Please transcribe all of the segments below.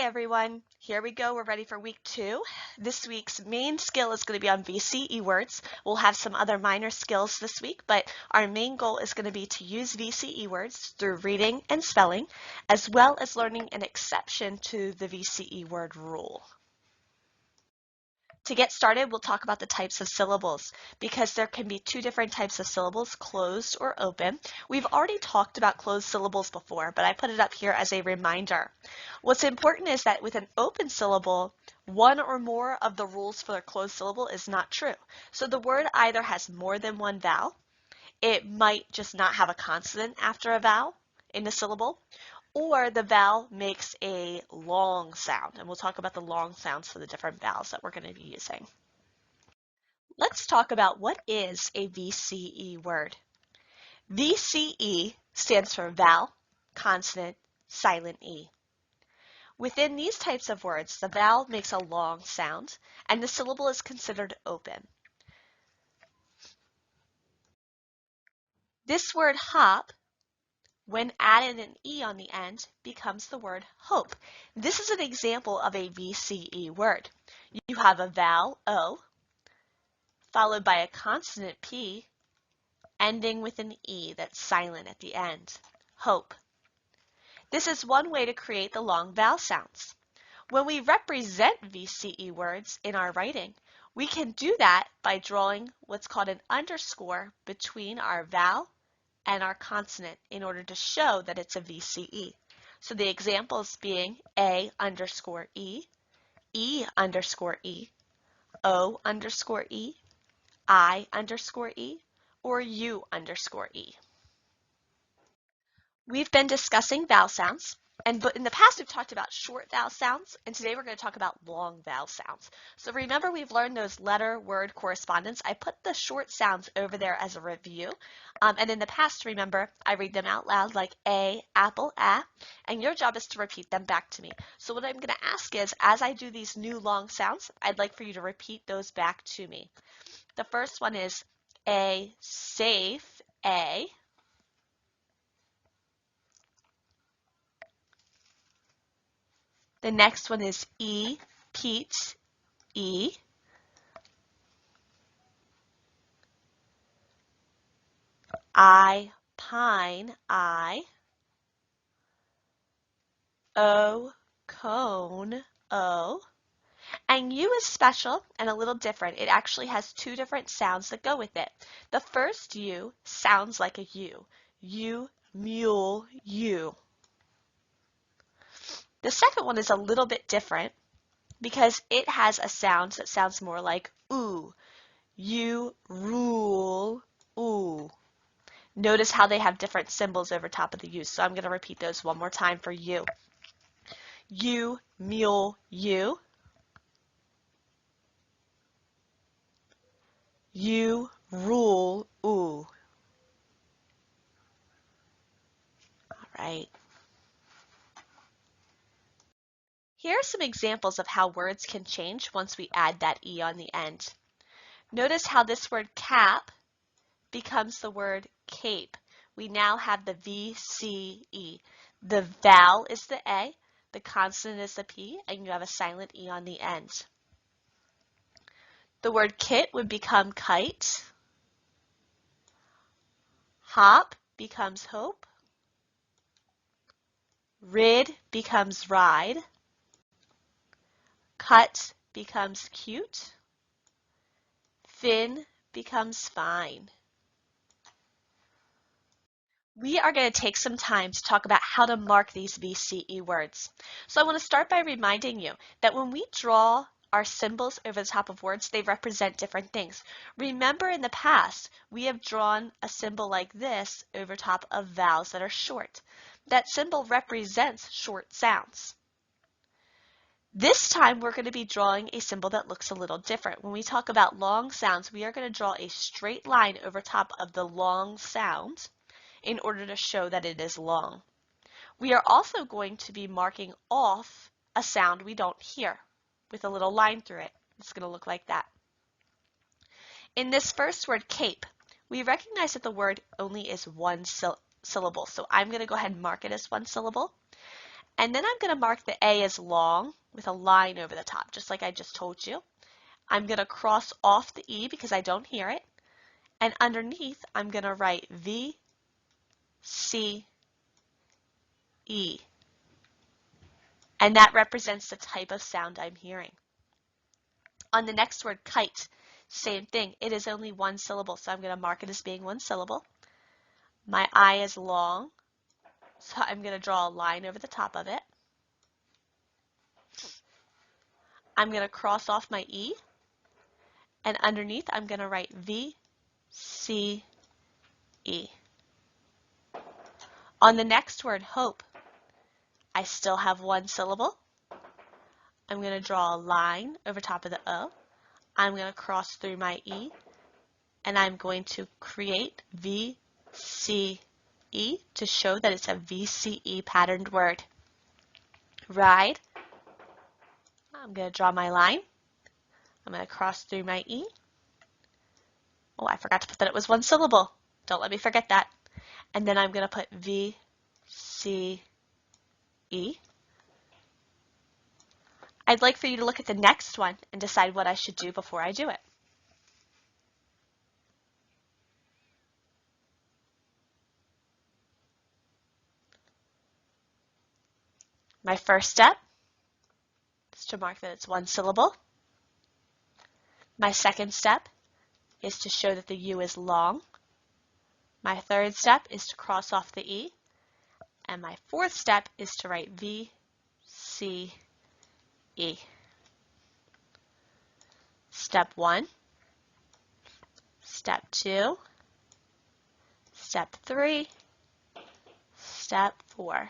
everyone. Here we go. We're ready for week 2. This week's main skill is going to be on VCE words. We'll have some other minor skills this week, but our main goal is going to be to use VCE words through reading and spelling, as well as learning an exception to the VCE word rule. To get started, we'll talk about the types of syllables because there can be two different types of syllables, closed or open. We've already talked about closed syllables before, but I put it up here as a reminder. What's important is that with an open syllable, one or more of the rules for a closed syllable is not true. So the word either has more than one vowel, it might just not have a consonant after a vowel in the syllable, or the vowel makes a long sound, and we'll talk about the long sounds for the different vowels that we're going to be using. Let's talk about what is a VCE word. VCE stands for vowel, consonant, silent E. Within these types of words, the vowel makes a long sound, and the syllable is considered open. This word hop, when added an E on the end, becomes the word hope. This is an example of a VCE word. You have a vowel, O, followed by a consonant, P, ending with an E that's silent at the end. Hope. This is one way to create the long vowel sounds. When we represent VCE words in our writing, we can do that by drawing what's called an underscore between our vowel and our consonant in order to show that it's a VCE. So the examples being A underscore E, E underscore E, O underscore E, I underscore E, or U underscore E. We've been discussing vowel sounds, and in the past we've talked about short vowel sounds, and today we're going to talk about long vowel sounds. So remember, we've learned those letter-word correspondence. I put the short sounds over there as a review, and in the past, remember, I read them out loud like A, apple, a, and your job is to repeat them back to me. So what I'm going to ask is, as I do these new long sounds, I'd like for you to repeat those back to me. The first one is A, safe, A. The next one is E, Pete, E. I, pine, I. O, cone, O. And U is special and a little different. It actually has two different sounds that go with it. The first U sounds like a U. U, mule, U. The second one is a little bit different because it has a sound that sounds more like oo. You rule, oo. Notice how they have different symbols over top of the U. So I'm going to repeat those one more time for you. You, mule, you. You rule, oo. All right. Here are some examples of how words can change once we add that E on the end. Notice how this word cap becomes the word cape. We now have the VCE. The vowel is the A, the consonant is the P, and you have a silent E on the end. The word kit would become kite. Hop becomes hope. Rid becomes ride. Cut becomes cute. Fin becomes fine. We are going to take some time to talk about how to mark these VCE words. So I want to start by reminding you that when we draw our symbols over the top of words, they represent different things. Remember, in the past, we have drawn a symbol like this over top of vowels that are short. That symbol represents short sounds. This time, we're going to be drawing a symbol that looks a little different. When we talk about long sounds, we are going to draw a straight line over top of the long sound in order to show that it is long. We are also going to be marking off a sound we don't hear with a little line through it. It's going to look like that. In this first word, cape, we recognize that the word only is one syllable. So I'm going to go ahead and mark it as one syllable. And then I'm going to mark the A as long with a line over the top, just like I just told you. I'm going to cross off the E because I don't hear it. And underneath, I'm going to write V, C, E. And that represents the type of sound I'm hearing. On the next word, kite, same thing. It is only one syllable, so I'm going to mark it as being one syllable. My I is long, so I'm going to draw a line over the top of it. I'm going to cross off my E, and underneath I'm going to write V, C, E. On the next word, hope, I still have one syllable. I'm going to draw a line over top of the O. I'm going to cross through my E, and I'm going to create V, C, E to show that it's a VCE patterned word. Ride. I'm going to draw my line. I'm going to cross through my E. Oh, I forgot to put that it was one syllable. Don't let me forget that. And then I'm going to put V, C, E. I'd like for you to look at the next one and decide what I should do before I do it. My first step is to mark that it's one syllable. My second step is to show that the U is long. My third step is to cross off the E. And my fourth step is to write V, C, E. Step 1, step 2, step 3, step 4.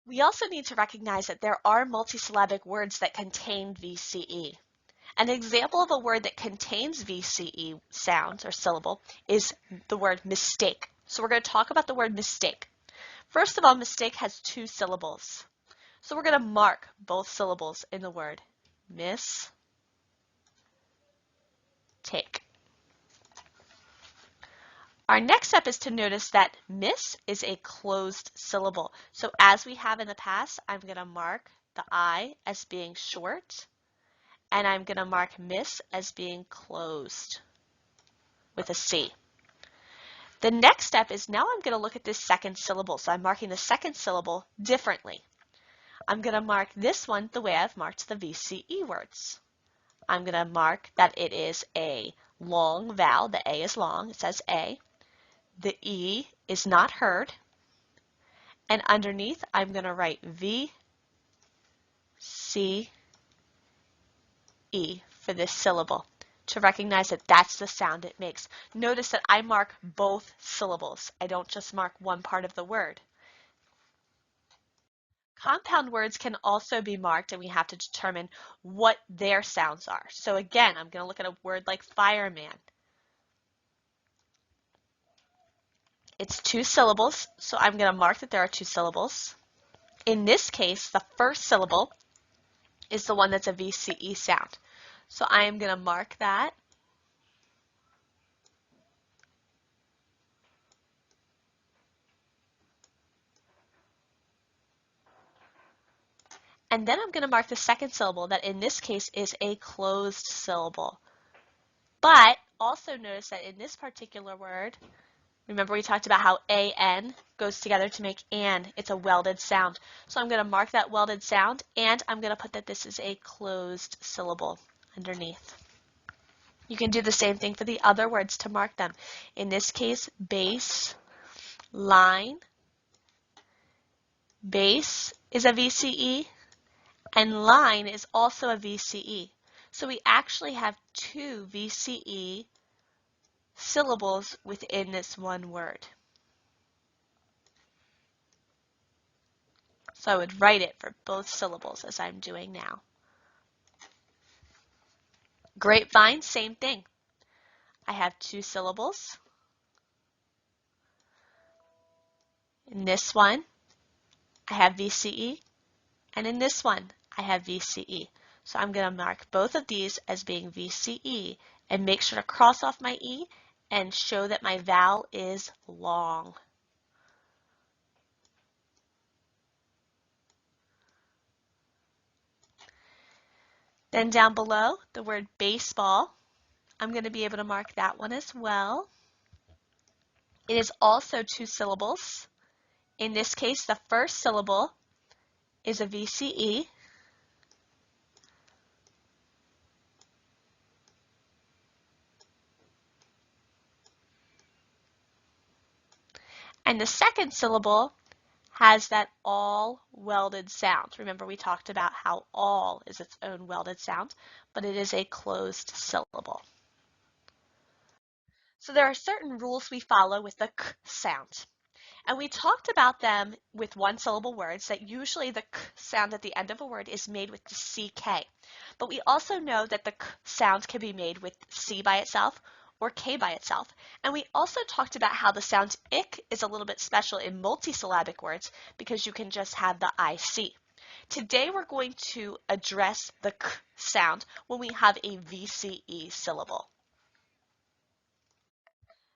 We also need to recognize that there are multisyllabic words that contain VCE. An example of a word that contains VCE sounds or syllable is the word mistake. So we're going to talk about the word mistake. First of all, mistake has two syllables. So we're going to mark both syllables in the word mistake. Our next step is to notice that miss is a closed syllable. So as we have in the past, I'm going to mark the I as being short, and I'm going to mark miss as being closed with a C. The next step is now I'm going to look at this second syllable. So I'm marking the second syllable differently. I'm going to mark this one the way I've marked the VCE words. I'm going to mark that it is a long vowel. The A is long. It says A. The E is not heard. And underneath, I'm going to write V, C, E for this syllable to recognize that that's the sound it makes. Notice that I mark both syllables. I don't just mark one part of the word. Compound words can also be marked, and we have to determine what their sounds are. So again, I'm going to look at a word like fireman. It's two syllables, so I'm going to mark that there are two syllables. In this case, the first syllable is the one that's a VCE sound. So I am going to mark that. And then I'm going to mark the second syllable that in this case is a closed syllable. But also notice that in this particular word, remember we talked about how AN goes together to make an. It's a welded sound. So I'm going to mark that welded sound, and I'm going to put that this is a closed syllable underneath. You can do the same thing for the other words to mark them. In this case, base, line. Base is a VCE, and line is also a VCE. So we actually have two VCE syllables within this one word. So I would write it for both syllables as I'm doing now. Grapevine, same thing. I have two syllables. In this one, I have VCE, and in this one, I have VCE. So I'm going to mark both of these as being VCE and make sure to cross off my E and show that my vowel is long. Then down below, the word baseball, I'm going to be able to mark that one as well. It is also 2 syllables. In this case, the first syllable is a VCE. And the second syllable has that all welded sound. Remember, we talked about how all is its own welded sound, but it is a closed syllable. So there are certain rules we follow with the k sound. And we talked about them with one-syllable words, that usually the k sound at the end of a word is made with the CK. But we also know that the k sound can be made with C by itself or K by itself. And we also talked about how the sound IK is a little bit special in multisyllabic words because you can just have the IC. Today we're going to address the k sound when we have a VCE syllable.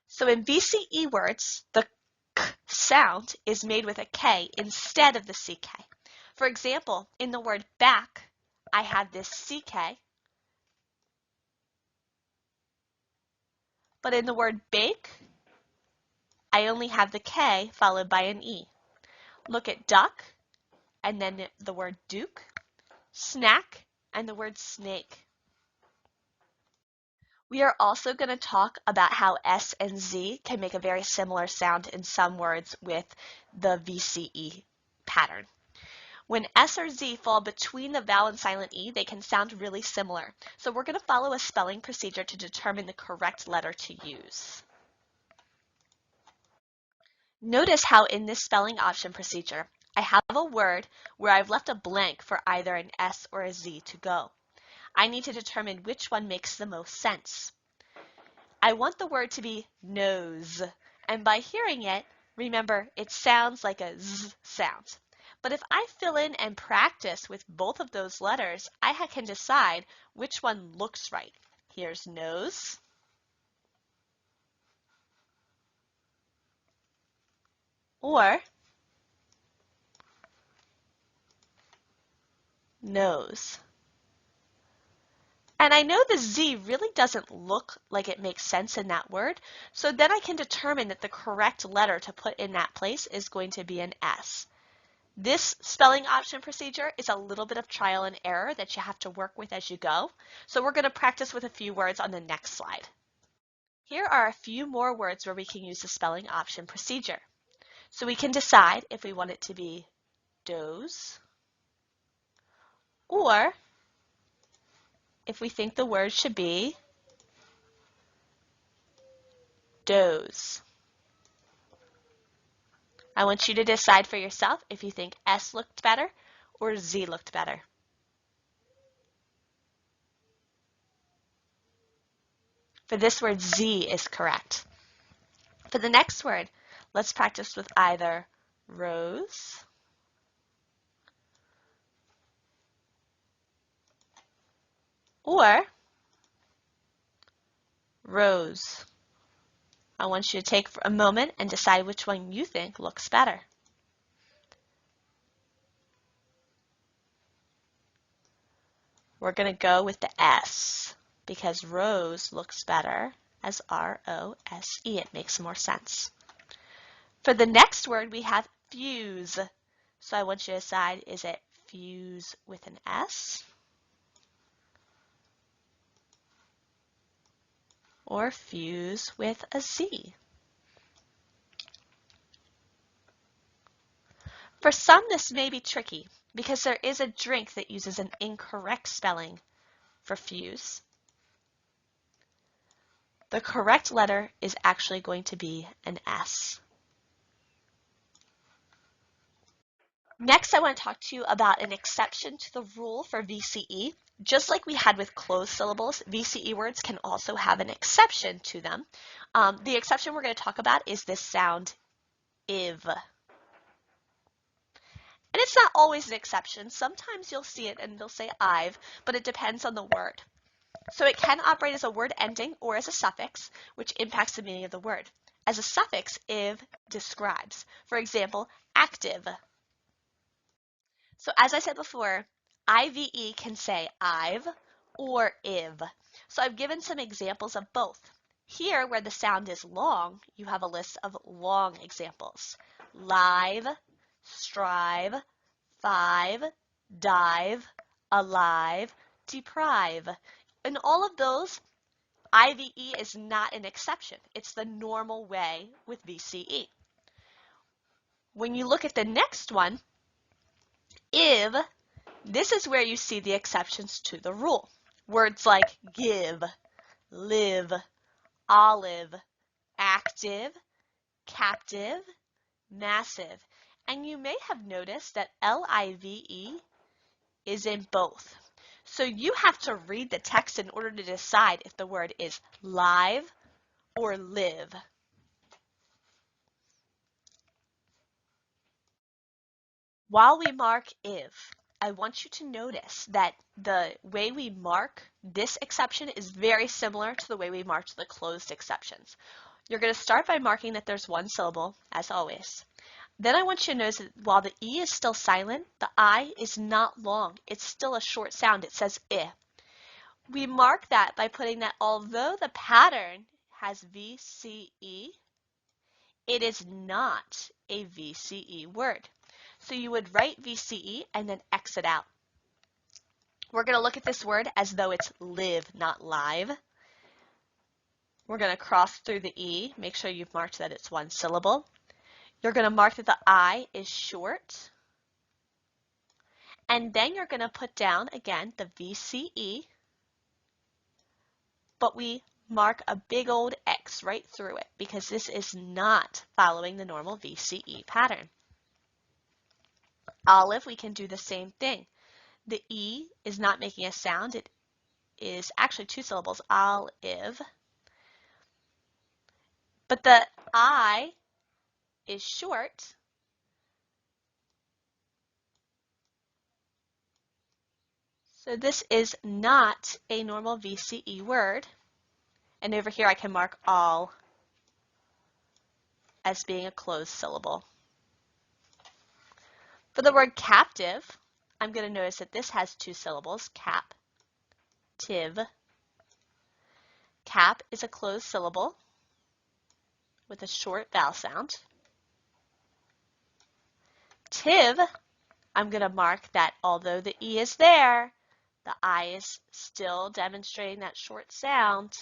So in VCE words, the k sound is made with a K instead of the CK. For example, in the word back, I have this CK, but in the word bake, I only have the K followed by an E. Look at duck, and then the word duke, snack, and the word snake. We are also going to talk about how S and Z can make a very similar sound in some words with the VCE pattern. When S or Z fall between the vowel and silent E, they can sound really similar. So we're going to follow a spelling procedure to determine the correct letter to use. Notice how in this spelling option procedure, I have a word where I've left a blank for either an S or a Z to go. I need to determine which one makes the most sense. I want the word to be nose, and by hearing it, remember it sounds like a Z sound. But if I fill in and practice with both of those letters, I can decide which one looks right. Here's nose, or nose. And I know the Z really doesn't look like it makes sense in that word, so then I can determine that the correct letter to put in that place is going to be an S. This spelling option procedure is a little bit of trial and error that you have to work with as you go. So we're going to practice with a few words on the next slide. Here are a few more words where we can use the spelling option procedure. So we can decide if we want it to be doze, or if we think the word should be doze. I want you to decide for yourself if you think S looked better or Z looked better. For this word, Z is correct. For the next word, let's practice with either rose or rose. I want you to take a moment and decide which one you think looks better. We're going to go with the S because rose looks better as R-O-S-E. It makes more sense. For the next word, we have fuse. So I want you to decide, is it fuse with an S or fuse with a Z? For some, this may be tricky because there is a drink that uses an incorrect spelling for fuse. The correct letter is actually going to be an S. Next, I want to talk to you about an exception to the rule for VCE. Just like we had with closed syllables, VCE words can also have an exception to them. The exception we're going to talk about is this sound IV. And it's not always an exception. Sometimes you'll see it and they'll say I've, but it depends on the word. So it can operate as a word ending or as a suffix, which impacts the meaning of the word. As a suffix, iv describes. For example, active. So as I said before, IVE can say I've or iv. So I've given some examples of both. Here, where the sound is long, you have a list of long examples. Live, strive, five, dive, alive, deprive. In all of those, IVE is not an exception. It's the normal way with VCE. When you look at the next one, iv, this is where you see the exceptions to the rule. Words like give, live, olive, active, captive, massive. And you may have noticed that LIVE is in both. So you have to read the text in order to decide if the word is live or live. While we mark if, I want you to notice that the way we mark this exception is very similar to the way we marked the closed exceptions. You're going to start by marking that there's one syllable, as always. Then I want you to notice that while the E is still silent, the I is not long. It's still a short sound. It says I. We mark that by putting that although the pattern has VCE, it is not a VCE word. So you would write VCE and then X it out. We're going to look at this word as though it's live, not live. We're going to cross through the E. Make sure you've marked that it's one syllable. You're going to mark that the I is short. And then you're going to put down, again, the VCE. But we mark a big old X right through it because this is not following the normal VCE pattern. Olive, we can do the same thing. The E is not making a sound. It is actually two syllables, olive. But the I is short. So this is not a normal VCE word. And over here I can mark all as being a closed syllable. For the word captive, I'm going to notice that this has two syllables, captive. Cap is a closed syllable with a short vowel sound. Tiv, I'm going to mark that although the E is there, the I is still demonstrating that short sound.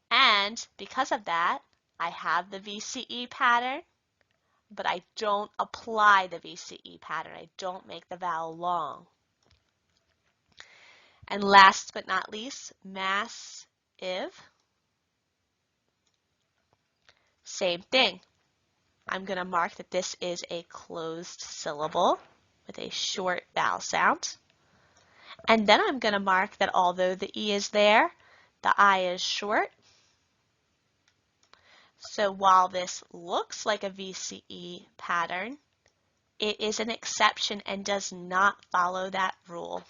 And because of that, I have the VCE pattern, but I don't apply the VCE pattern. I don't make the vowel long. And last but not least, massive. Same thing. I'm going to mark that this is a closed syllable with a short vowel sound. And then I'm going to mark that although the E is there, the I is short. So while this looks like a VCE pattern, it is an exception and does not follow that rule.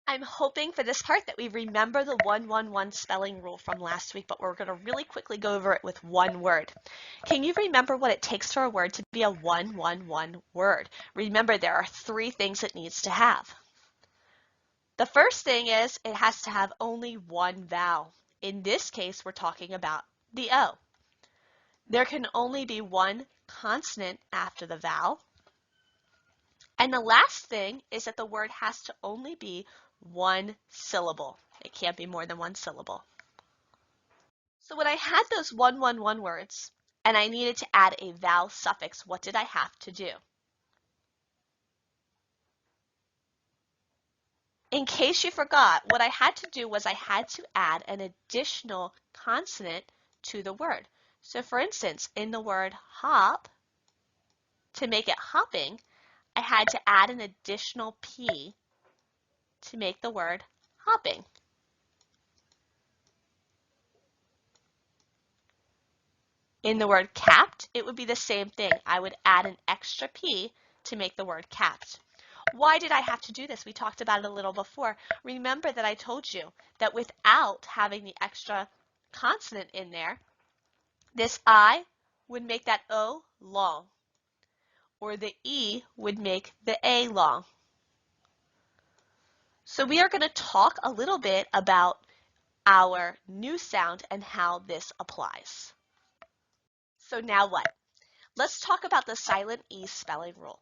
I'm hoping for this part that we remember the 1-1-1 spelling rule from last week, but we're going to really quickly go over it with one word. Can you remember what it takes for a word to be a 1-1-1 word? Remember, there are three things it needs to have. The first thing is it has to have only one vowel. In this case, we're talking about the O. There can only be one consonant after the vowel. And the last thing is that the word has to only be one syllable. It can't be more than one syllable. So when I had those 1-1-1 words and I needed to add a vowel suffix, what did I have to do? In case you forgot, what I had to do was I had to add an additional consonant to the word. So for instance, in the word hop, to make it hopping, I had to add an additional P to make the word hopping. In the word capped, it would be the same thing. I would add an extra P to make the word capped. Why did I have to do this? We talked about it a little before. Remember that I told you that without having the extra consonant in there, this I would make that O long, or the E would make the A long. So we are going to talk a little bit about our new sound and how this applies. So now what? Let's talk about the silent E spelling rule.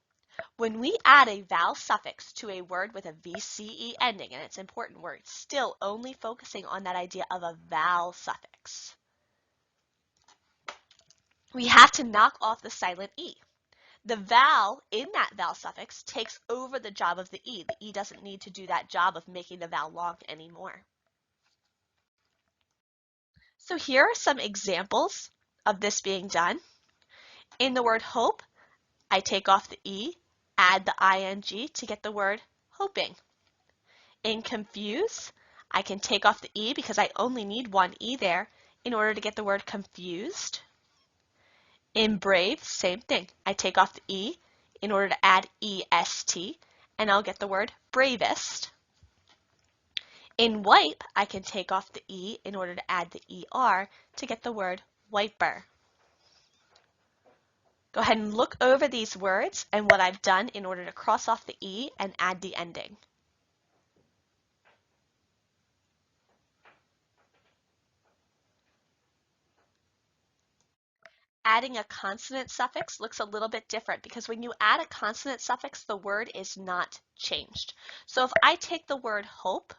When we add a vowel suffix to a word with a VCE ending, and it's important, we're still only focusing on that idea of a vowel suffix. We have to knock off the silent E. The vowel in that vowel suffix takes over the job of the E. The E doesn't need to do that job of making the vowel long anymore. So here are some examples of this being done. In the word hope, I take off the E, add the ing to get the word hoping. In confuse, I can take off the E because I only need one E there in order to get the word confused. In brave, same thing. I take off the E in order to add est, and I'll get the word bravest. In wipe, I can take off the E in order to add the er to get the word wiper. Go ahead and look over these words and what I've done in order to cross off the E and add the ending. Adding a consonant suffix looks a little bit different because when you add a consonant suffix, the word is not changed. So if I take the word hope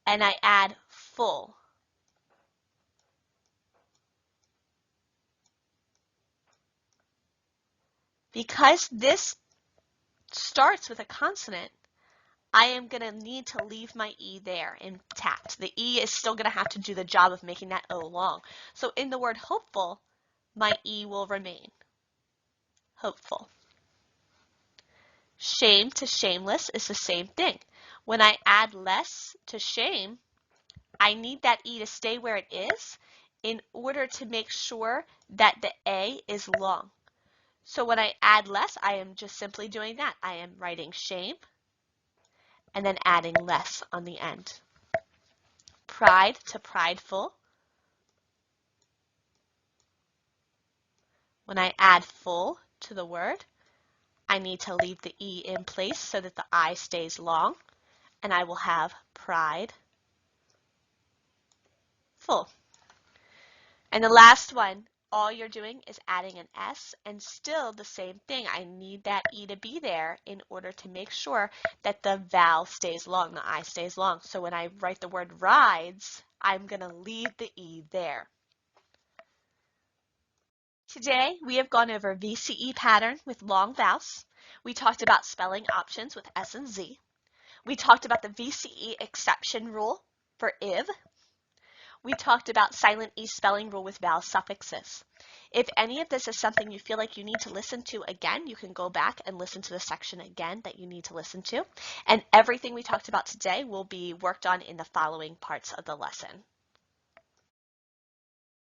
and I add full, because this starts with a consonant, I am going to need to leave my E there intact. The E is still going to have to do the job of making that O long. So in the word hopeful, my E will remain. Hopeful. Shame to shameless is the same thing. When I add less to shame, I need that E to stay where it is in order to make sure that the A is long. So when I add less, I am just simply doing that. I am writing shame and then adding less on the end. Pride to prideful. When I add full to the word, I need to leave the E in place so that the I stays long, and I will have pride full. And the last one, all you're doing is adding an S, and still the same thing. I need that E to be there in order to make sure that the vowel stays long, the I stays long. So when I write the word rides, I'm going to leave the E there. Today, we have gone over VCE pattern with long vowels. We talked about spelling options with S and Z. We talked about the VCE exception rule for IV. We talked about silent E spelling rule with vowel suffixes. If any of this is something you feel like you need to listen to again, you can go back and listen to the section again that you need to listen to. And everything we talked about today will be worked on in the following parts of the lesson.